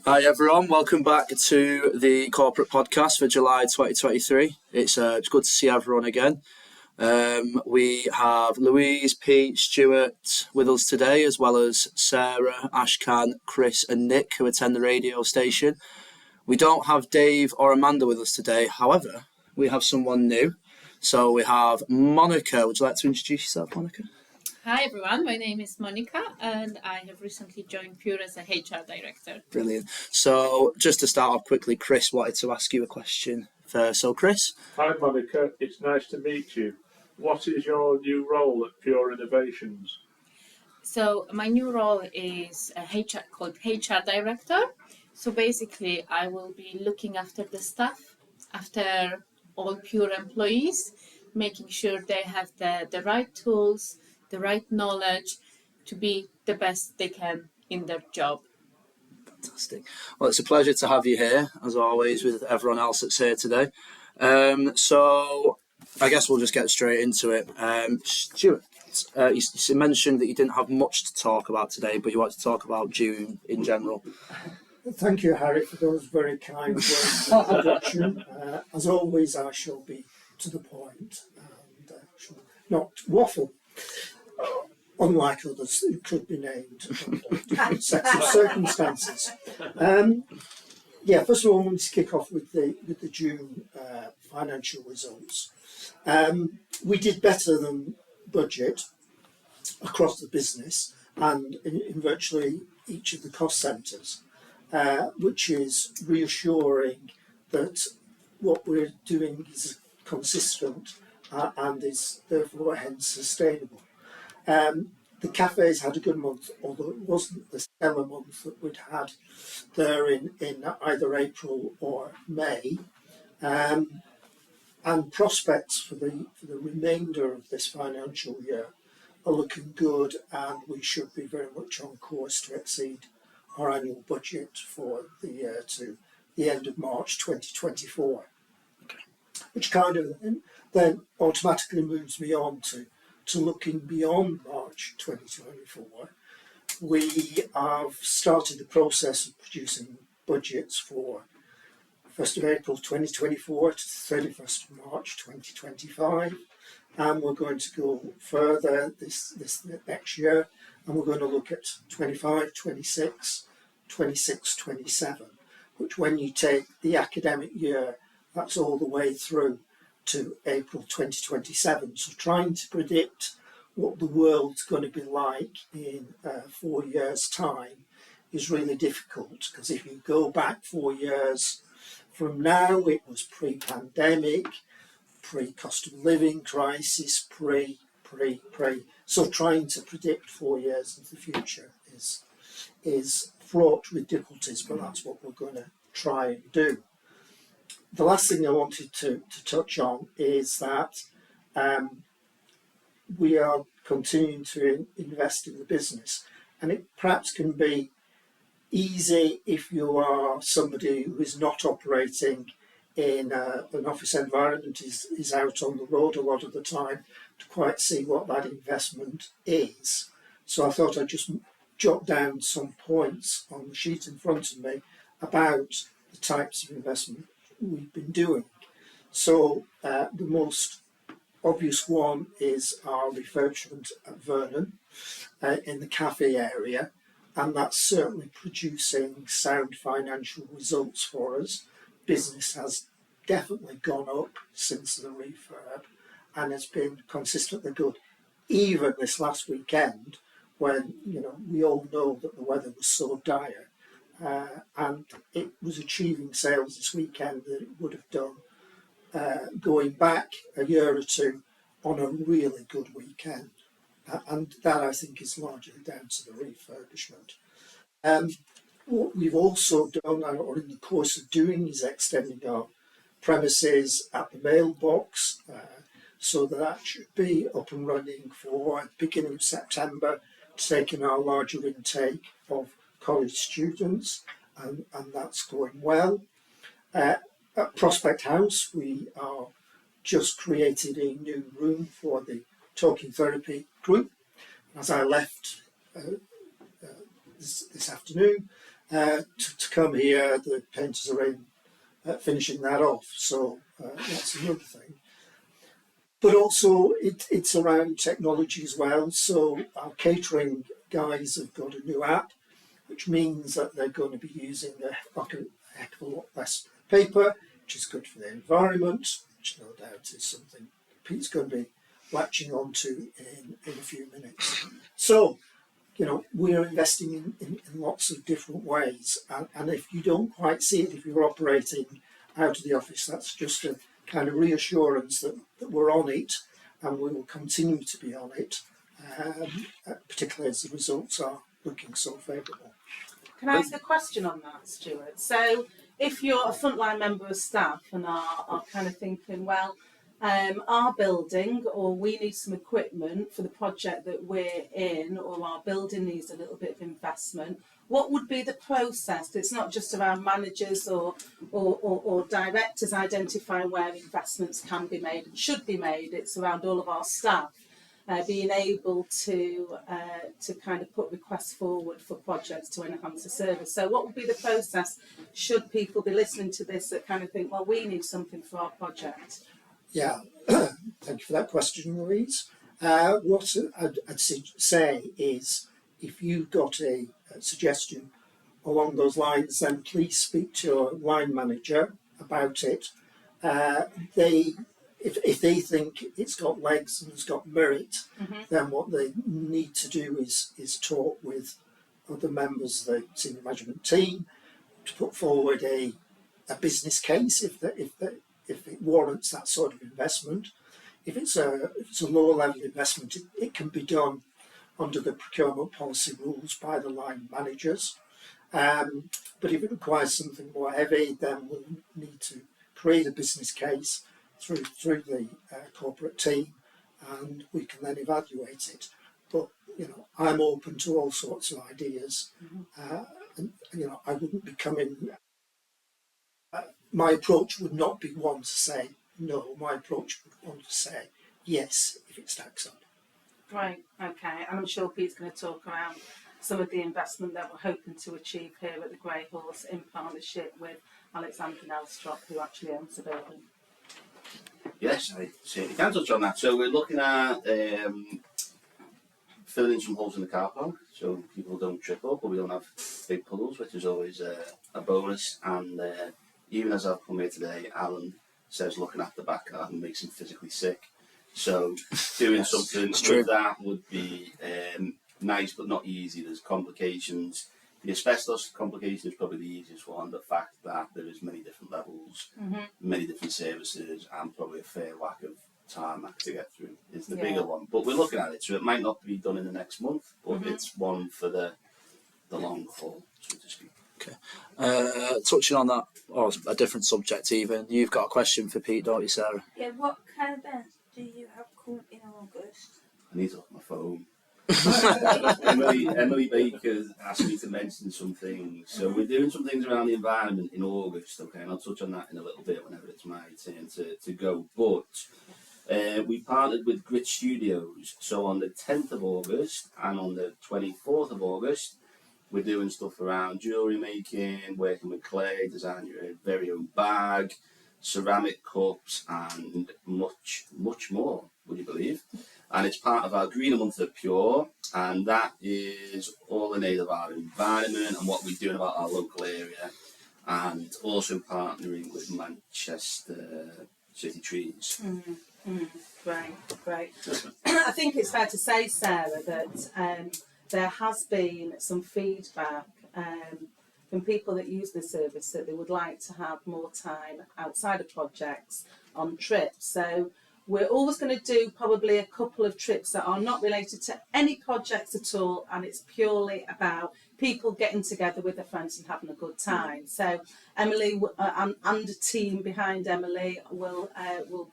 Hi everyone, welcome back to the corporate podcast for July 2023. It's good to see everyone again. We have Louise, Pete, Stuart with us today, as well as Sarah, Ashkan, Chris and Nick, who attend the radio station. We don't have Dave or Amanda with us today. However, we have someone new. So we have Monica. Would you like to introduce yourself, Monica? Hi everyone, my name is Monica and I have recently joined Pure as a HR director. Brilliant. So just to start off quickly, Chris wanted to ask you a question first. So Chris? Hi Monica, it's nice to meet you. What is your new role at Pure Innovations? So my new role is called HR director. So basically I will be looking after the staff, after all Pure employees, making sure they have the right tools, the right knowledge to be the best they can in their job. Fantastic. Well, it's a pleasure to have you here, as always, with everyone else that's here today. So I guess we'll just get straight into it. Stuart, you mentioned that you didn't have much to talk about today, but you wanted to talk about June in general. Thank you, Harry, for those very kind words of introduction. As always, I shall be to the point and shall not waffle, unlike others who could be named under sets of circumstances. First of all, I want to kick off with the June financial results. We did better than budget across the business and in virtually each of the cost centres. Which is reassuring that what we're doing is consistent and is therefore hence sustainable. The cafes had a good month, although it wasn't the stellar month that we'd had there in either April or May. And prospects for the remainder of this financial year are looking good, and we should be very much on course to exceed our annual budget for the year to the end of March 2024. Okay. Which kind of then automatically moves me on to looking beyond March 2024. We have started the process of producing budgets for 1st of April 2024 to 31st of March 2025, and we're going to go further this next year, and we're going to look at 25, 26, 26, 27, which when you take the academic year, that's all the way through to April 2027. So trying to predict what the world's going to be like in 4 years' time is really difficult, because if you go back 4 years from now, it was pre-pandemic, pre-cost of living crisis, pre. So trying to predict 4 years into the future is fraught with difficulties, but that's what we're going to try and do. The last thing I wanted to touch on is that we are continuing to invest in the business, and it perhaps can be easy if you are somebody who is not operating in an office environment, is out on the road a lot of the time, to quite see what that investment is. So I thought I'd just jot down some points on the sheet in front of me about the types of investment we've been doing. So the most obvious one is our refurbishment at Vernon in the cafe area, and that's certainly producing sound financial results for us. Business has definitely gone up since the refurb and has been consistently good, even this last weekend when we all know that the weather was so dire, and it was achieving sales this weekend that it would have done going back a year or two on a really good weekend, and that I think is largely down to the refurbishment. What we've also done, or in the course of doing, is extending our premises at the mailbox, so that should be up and running for the beginning of September, taking our larger intake of college students, and that's going well. At Prospect House, we are just created a new room for the talking therapy group. As I left this afternoon, to come here. The painters are in finishing that off, so that's another thing. But also it's around technology as well. So our catering guys have got a new app, which means that they're going to be using a heck of a lot less paper, which is good for the environment, which no doubt is something Pete's going to be latching onto in a few minutes. So, you know, we're investing in lots of different ways. And if you don't quite see it, if you're operating out of the office, that's just a kind of reassurance that we're on it and we will continue to be on it, particularly as the results are looking so favourable. Can I ask a question on that, Stuart? So if you're a frontline member of staff and are kind of thinking, well, our building, or we need some equipment for the project that we're in, or our building needs a little bit of investment, what would be the process? It's not just around managers or directors identifying where investments can be made and should be made. It's around all of our staff being able to kind of put requests forward for projects to enhance the service. So what would be the process should people be listening to this that kind of think, well, we need something for our project? Yeah, thank you for that question, Louise. What I'd say is, if you've got a suggestion along those lines, then please speak to your line manager about it. If they think it's got legs and it's got merit, then what they need to do is talk with other members of the senior management team to put forward a business case if it warrants that sort of investment. If it's a lower level investment, it can be done under the procurement policy rules by the line managers. But if it requires something more heavy, then we'll need to create a business case through the corporate team, and we can then evaluate it. But you know, I'm open to all sorts of ideas, and you know, I wouldn't be coming. My approach would not be one to say no. My approach would be one to say yes if it stacks up. Right, okay. And I'm sure Pete's going to talk around some of the investment that we're hoping to achieve here at the Grey Horse in partnership with Alexander Nelstrop, who actually owns the building. Yes, I certainly can touch on that. So we're looking at filling in some holes in the car park so people don't trip up or we don't have big puddles, which is always a bonus. And even as I've come here today, Alan says looking at the back garden makes him physically sick. So doing something with that would be nice but not easy. There's complications. The asbestos complication is probably the easiest one. The fact that there is many different levels, many different services, and probably a fair whack of tarmac to get through is the bigger one. But we're looking at it, so it might not be done in the next month, but it's one for the long haul, so to speak. Okay. Touching on that, or a different subject even, you've got a question for Pete, don't you, Sarah? Yeah, what kind of events do you have coming in August? I need to look at my phone. Emily Baker asked me to mention some things. So we're doing some things around the environment in August, okay, and I'll touch on that in a little bit whenever it's my turn to go. But we partnered with Grit Studios, so on the 10th of August and on the 24th of August, we're doing stuff around jewellery making, working with clay, designing your very own bag, ceramic cups, and much, much more, would you believe? And it's part of our Greener Month at Pure, and that is all in aid of our environment and what we're doing about our local area, and also partnering with Manchester City Trees. Great. I think it's fair to say, Sarah, that there has been some feedback from people that use the service that they would like to have more time outside of projects on trips. So we're always going to do probably a couple of trips that are not related to any projects at all, and it's purely about people getting together with their friends and having a good time. So Emily and the team behind Emily will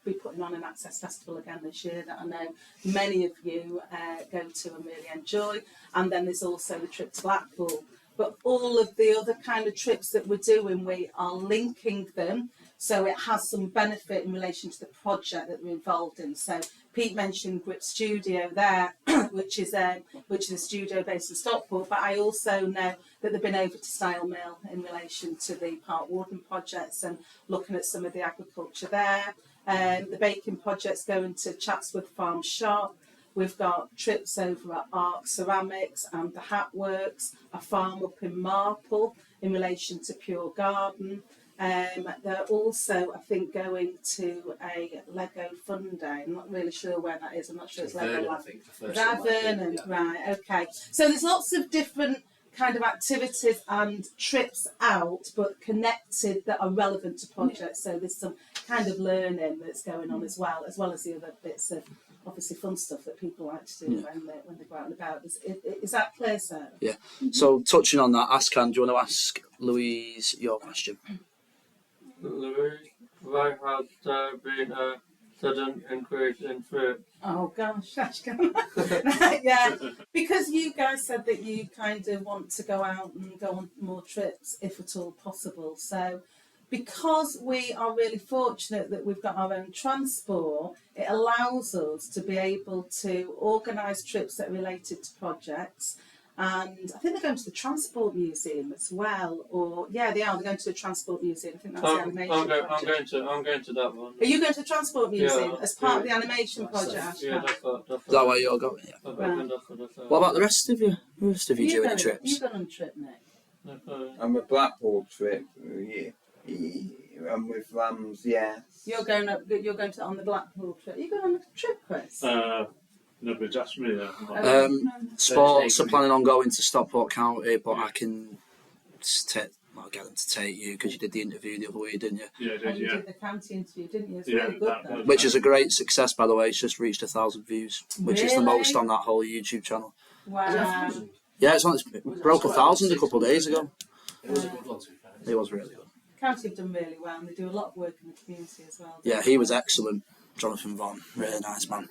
be putting on an Access Festival again this year that I know many of you go to and really enjoy. And then there's also the trip to Blackpool. But all of the other kind of trips that we're doing, we are linking them So it has some benefit in relation to the project that we're involved in. So Pete mentioned Grit Studio there, which is a studio based in Stockport, but I also know that they've been over to Style Mill in relation to the Park Warden projects and looking at some of the agriculture there. The baking project's going to Chatsworth Farm Shop. We've got trips over at Arc Ceramics and the Hat Works, a farm up in Marple in relation to Pure Garden. They're also, I think, going to a Lego Fun Day. I'm not really sure where that is. I'm not sure it's Lego Land. Is that Vernon? Right, okay. So there's lots of different kind of activities and trips out, but connected that are relevant to projects. So there's some kind of learning that's going on as well as the other bits of obviously fun stuff that people like to do when they go out and about. Is that clear, Sarah? Yeah. So touching on that, Ascan, do you want to ask Louise your question? Louise, why has there been a sudden increase in fruit? Oh gosh, Ashkan. Yeah, because you guys said that you kind of want to go out and go on more trips if at all possible. So because we are really fortunate that we've got our own transport, it allows us to be able to organise trips that are related to projects. And I think they're going to the Transport Museum as well, or yeah, they are. They're going to the Transport Museum. I think that's the animation project. I'm going to that one. Are you going to the Transport Museum as part of the animation project? Yeah, that's Is that where you're going? Yeah. What about the rest of you? The rest of you doing trips? You going on a trip, Nick? I'm a Blackpool trip, yeah. I'm with Lambs, yes. You're going on the Blackpool trip. You going on a trip, Chris? Nobody's asked me that. Sports are planning on going to Stockport County, but I can get them to take you because you did the interview the other week, didn't you? Yeah, I did, You did the county interview, didn't you? It's Yeah, really good, that though. was- Which is a great success, by the way. It's just reached 1,000 views, which is the Really? most on that whole YouTube channel. Wow. Yeah, it broke 1,000 a couple of days ago. It was a good one, to be fair. It was really good. County have done really well, and they do a lot of work in the community as well. Yeah, he was excellent, Jonathan Vaughan. Really nice man.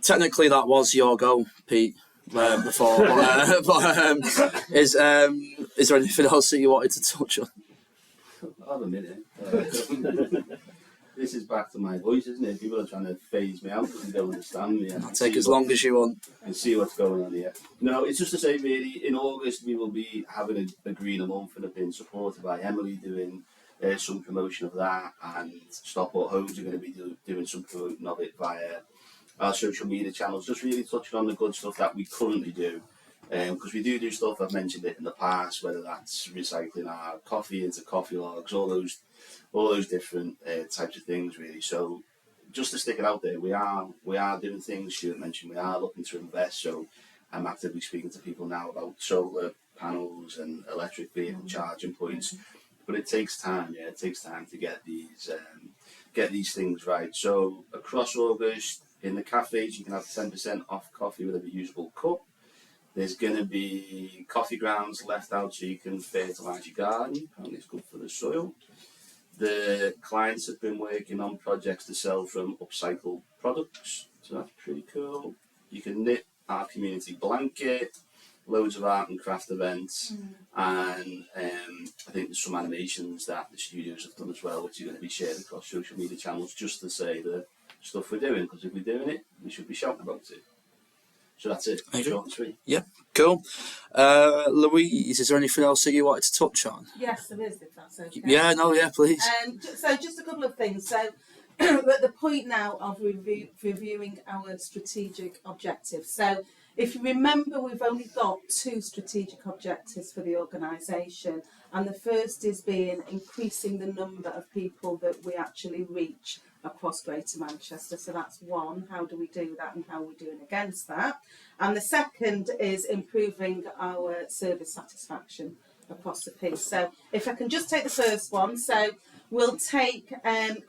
Technically, that was your goal, Pete. Before, is there anything else that you wanted to touch on? I'll have a minute. This is back to my voice, isn't it? People are trying to phase me out because they don't understand me. I'll take as long as you want. And see what's going on here. No, it's just to say, really, in August we will be having a green a month and have been supported by Emily doing some promotion of that, and Stockport Homes are going to be doing some promotion of it via our social media channels, just really touching on the good stuff that we currently do. Because we do stuff, I've mentioned it in the past, whether that's recycling our coffee into coffee logs, all those different types of things, really. So just to stick it out there, we are doing things. Stuart mentioned we are looking to invest, so I'm actively speaking to people now about solar panels and electric vehicle charging points. But it takes time, yeah. It takes time to get these things right. So across August, in the cafes, you can have 10% off coffee with a reusable cup. There's going to be coffee grounds left out so you can fertilise your garden. Apparently it's good for the soil. The clients have been working on projects to sell from upcycled products, so that's pretty cool. You can knit our community blanket, loads of art and craft events, and I think there's some animations that the studios have done as well, which are going to be shared across social media channels just to say the stuff we're doing, because if we're doing it, we should be shouting about it. So that's it. Short and sweet. Yeah, cool. Louise, is there anything else that you wanted to touch on? Yes, there is, if that's okay. Yeah, no, yeah, please. So just a couple of things. So we're at the point now of reviewing our strategic objectives. So if you remember, we've only got 2 strategic objectives for the organisation, and the first is being increasing the number of people that we actually reach across Greater Manchester. So that's one, how do we do that and how are we doing against that? And the second is improving our service satisfaction across the piece. So if I can just take the first one, so we'll take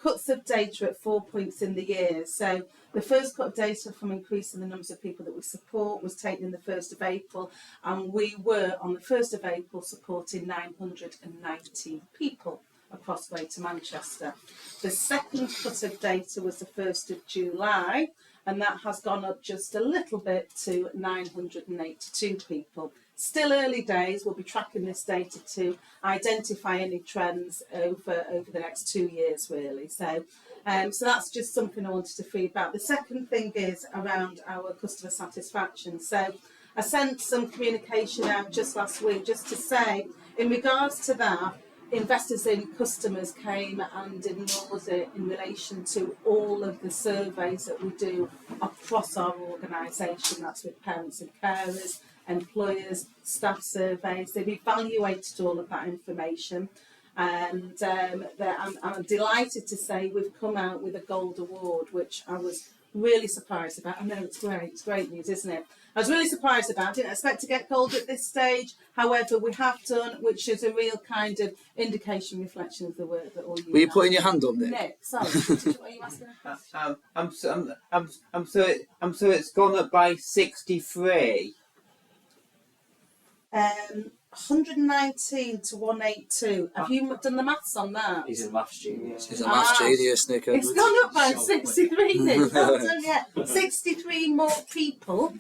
cuts of data at 4 points in the year. So the first cut of data from increasing the numbers of people that we support was taken in the 1st of April, and we were on the 1st of April supporting 990 people across Greater Manchester. The second cut of data was the 1st of July, and that has gone up just a little bit to 982 people. Still early days. We'll be tracking this data to identify any trends over the next 2 years, really. So that's just something I wanted to feedback. The second thing is around our customer satisfaction. So I sent some communication out just last week just to say, in regards to that, investors in customers came and ignored it in relation to all of the surveys that we do across our organisation. That's with parents and carers, employers, staff surveys. They've evaluated all of that information, and I'm delighted to say we've come out with a gold award, which I was really surprised about. I know it's great news, isn't it? I was really surprised about it. Didn't expect to get gold at this stage. However, we have done, which is a real kind of indication, reflection of the work that all you. Were you putting your hand up, Nick? Nick, sorry. Are you asking a question? I'm so it's gone up by 63. 119 to 182. Have you done the maths on that? He's a maths genius. He's a maths genius, Nick. It's gone up by 63, Nick. Well done, yeah. 63 more people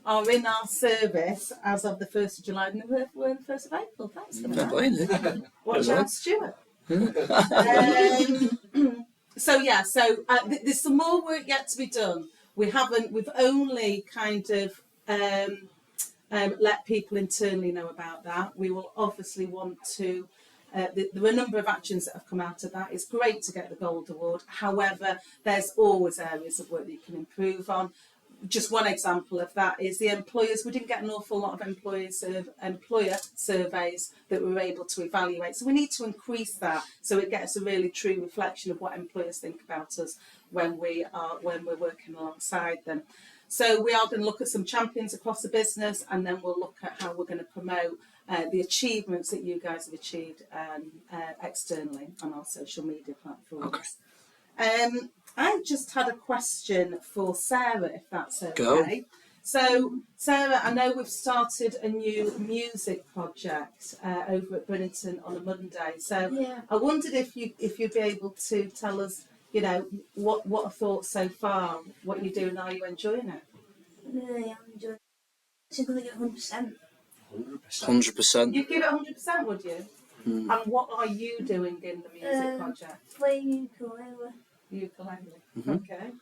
are in our service as of the 1st of July than there were the 1st of April. Thanks for Fair that. play, Nick. Watch out, Stuart. So there's some more work yet to be done. We've only kind of let people internally know about that. We will obviously want to, there are a number of actions that have come out of that. It's great to get the Gold Award. However, there's always areas of work that you can improve on. Just one example of that is the employers. We didn't get an awful lot of employer surveys that we were able to evaluate. So we need to increase that so it gets a really true reflection of what employers think about us when we're working alongside them. So we are going to look at some champions across the business, and then we'll look at how we're going to promote the achievements that you guys have achieved externally on our social media platforms. Okay. I just had a question for Sarah, if that's okay. Go. So, Sarah, I know we've started a new music project over at Brinnington on a Monday. So, Yeah. I wondered if you'd be able to tell us, you know, what are thoughts so far, what you're doing, are you enjoying it? Really am enjoying it. I think I'm going to get 100%. 100%. You'd give it 100%, would you? And what are you doing in the music project? Playing ukulele. Ukulele.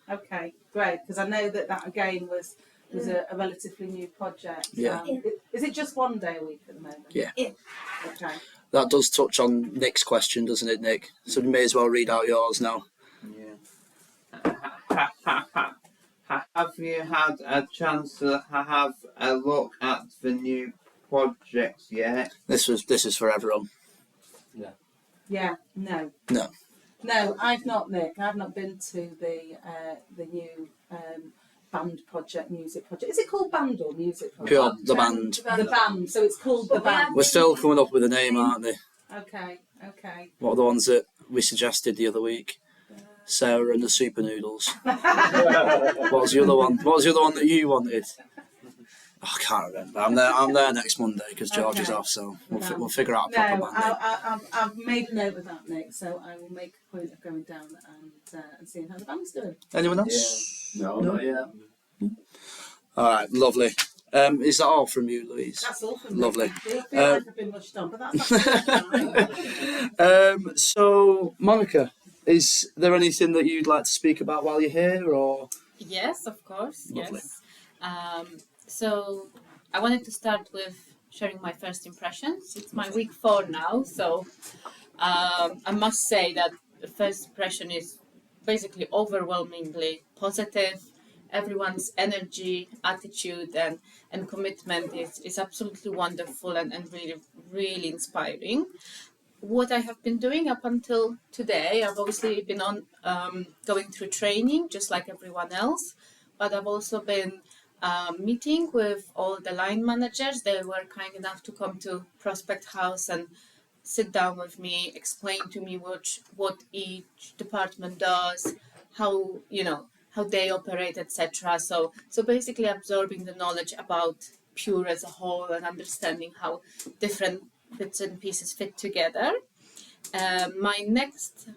Okay, great. Because I know that again was a relatively new project. Yeah. Is it just one day a week at the moment? Yeah. Okay. That does touch on Nick's question, doesn't it, Nick? So you may as well read out yours now. Have you had a chance to have a look at the new projects yet? This is for everyone. Yeah. No. No. No, I've not, Nick. I've not been to the new band project, music project. Is it called band or music project? Pure the band. The band. So it's called the band. We're still coming up with a name, aren't they? Okay. What are the ones that we suggested the other week? Sarah and the Super Noodles. What was the other one? What was the other one that you wanted? Oh, I can't remember. I'm there next Monday because George is off, so we'll figure out a proper No, band. I've made a note of that, Nick. So I will make a point of going down and seeing how the band's doing. Anyone else? No, not yet. All right, lovely. Is that all from you, Louise? That's all from me. Lovely. I feel like I've been rushed on, but that's absolutely fine. So, Monica, is there anything that you'd like to speak about while you're here, or? Yes, of course. Lovely. Yes. So I wanted to start with sharing my first impressions. It's my week 4 now, so I must say that the first impression is basically overwhelmingly positive. Everyone's energy, attitude, and commitment is absolutely wonderful and really, really inspiring. What I have been doing up until today, I've obviously been going through training just like everyone else, but I've also been meeting with all the line managers. They were kind enough to come to Prospect House and sit down with me, explain to me what each department does, how they operate, etc. So basically absorbing the knowledge about Pure as a whole and understanding how different bits and pieces fit together. My next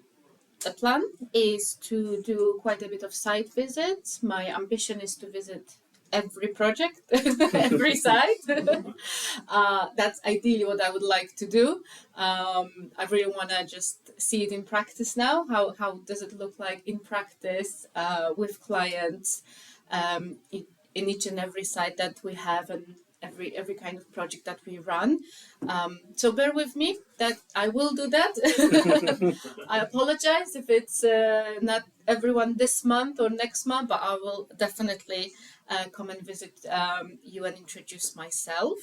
plan is to do quite a bit of site visits. My ambition is to visit every project, every site. That's ideally what I would like to do. I really want to just see it in practice now. How does it look like in practice with clients in each and every site that we have and every kind of project that we run. So bear with me that I will do that. I apologize if it's not everyone this month or next month, but I will definitely come and visit you and introduce myself.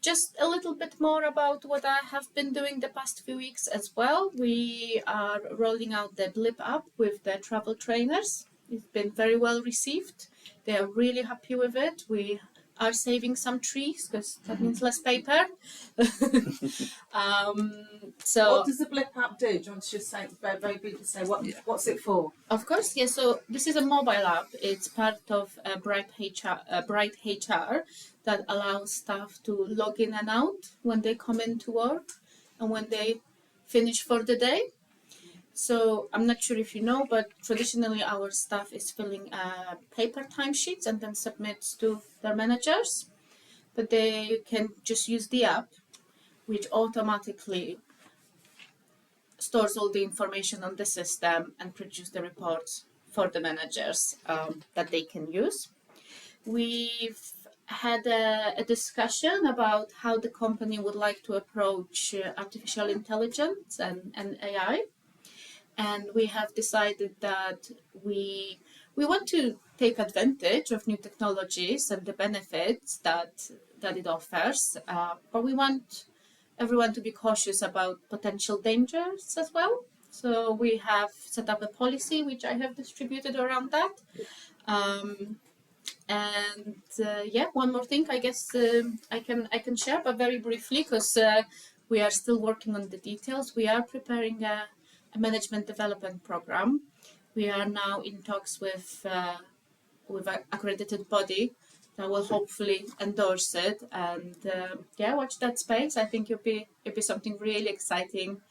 Just a little bit more about what I have been doing the past few weeks as well. We are rolling out the Blip app with the travel trainers. It's been very well received. They are really happy with it. We are saving some trees because that means less paper. So what does the Blip app do? Do you want to just say very briefly say what's it for? Of course, yes. So this is a mobile app. It's part of Bright HR that allows staff to log in and out when they come into work and when they finish for the day. So I'm not sure if you know, but traditionally our staff is filling paper timesheets and then submits to their managers. But they can just use the app, which automatically stores all the information on the system and produce the reports for the managers that they can use. We've had a discussion about how the company would like to approach artificial intelligence and AI. And we have decided that we want to take advantage of new technologies and the benefits that it offers, but we want everyone to be cautious about potential dangers as well. So we have set up a policy which I have distributed around that. One more thing I guess I can share, but very briefly because we are still working on the details. We are preparing a management development program. We are now in talks with an accredited body that will hopefully endorse it, and watch that space. I think it'll be something really exciting,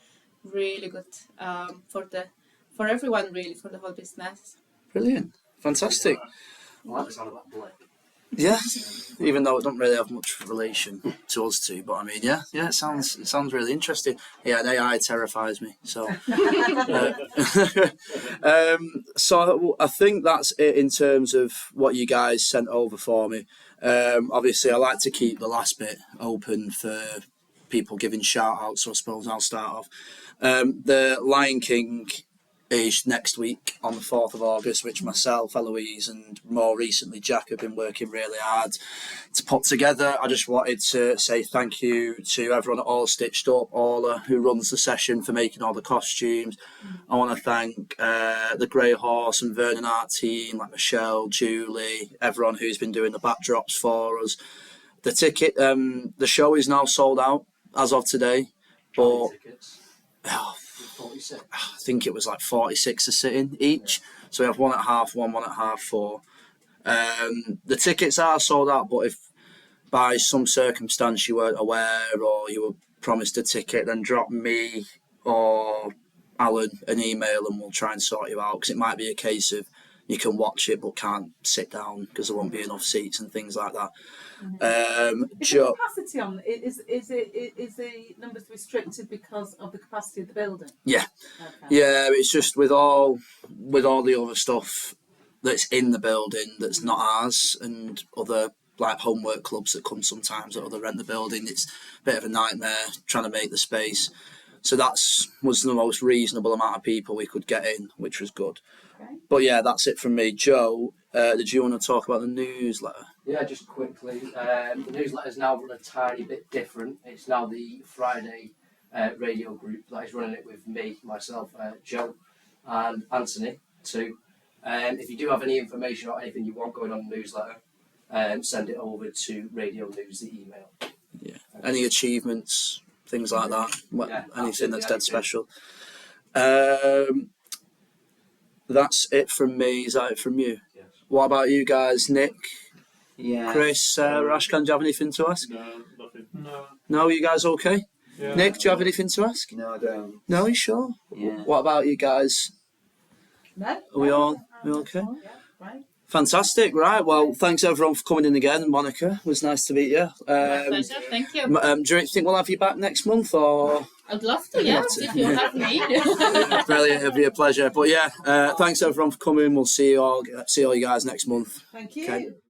really good for everyone, really, for the whole business. Brilliant, fantastic. I like the sound of that Blip. Yeah, even though it doesn't really have much relation to us two, but I mean, yeah, it sounds really interesting. Yeah, and AI terrifies me. So, so I think that's it in terms of what you guys sent over for me. Obviously, I like to keep the last bit open for people giving shout outs, so I suppose I'll start off. The Lion King is next week on the 4th of August, which myself, Eloise, and more recently Jack have been working really hard to put together. I just wanted to say thank you to everyone at All Stitched Up, Orla, who runs the session, for making all the costumes. I want to thank the Grey Horse and Vernon Art team, like Michelle, Julie, everyone who's been doing the backdrops for us. The ticket, the show is now sold out as of today, but 46. I think it was like 46 a sitting each. So we have one at half one, one at half four. The tickets are sold out, but if by some circumstance you weren't aware or you were promised a ticket, then drop me or Alan an email and we'll try and sort you out, because it might be a case of you can watch it but can't sit down because there won't be enough seats and things like that. Is the capacity on is the numbers restricted because of the capacity of the building? Yeah, Okay. yeah. It's just with all the other stuff that's in the building that's not ours, and other like homework clubs that come sometimes that other rent the building. It's a bit of a nightmare trying to make the space. So was the most reasonable amount of people we could get in, which was good. Okay. But yeah, that's it from me. Joe, did you want to talk about the newsletter? Yeah, just quickly. The newsletter's now run a tiny bit different. It's now the Friday radio group that is running it with me, myself, Joe, and Anthony too. If you do have any information or anything you want going on the newsletter, send it over to Radio News, the email. Yeah. Any achievements, things like that? Yeah, anything that's dead anything. special? That's it from me. Is that it from you? Yes. What about you guys, Nick, Yeah. Chris, Ashkan? Do you have anything to ask? No, nothing. No. No, you guys okay? Yeah. Nick, do you have anything to ask? No, I don't. No, you sure? Yeah. What about you guys? No. Are we all okay? Yeah, right. Fantastic, right? Well, thanks everyone for coming in again. Monica, it was nice to meet you. My pleasure. Thank you. Do you think we'll have you back next month, or? I'd love to, yes, if you have me. Brilliant, it'll be a pleasure. But yeah, thanks everyone for coming. We'll see all you guys next month. Thank you. Okay.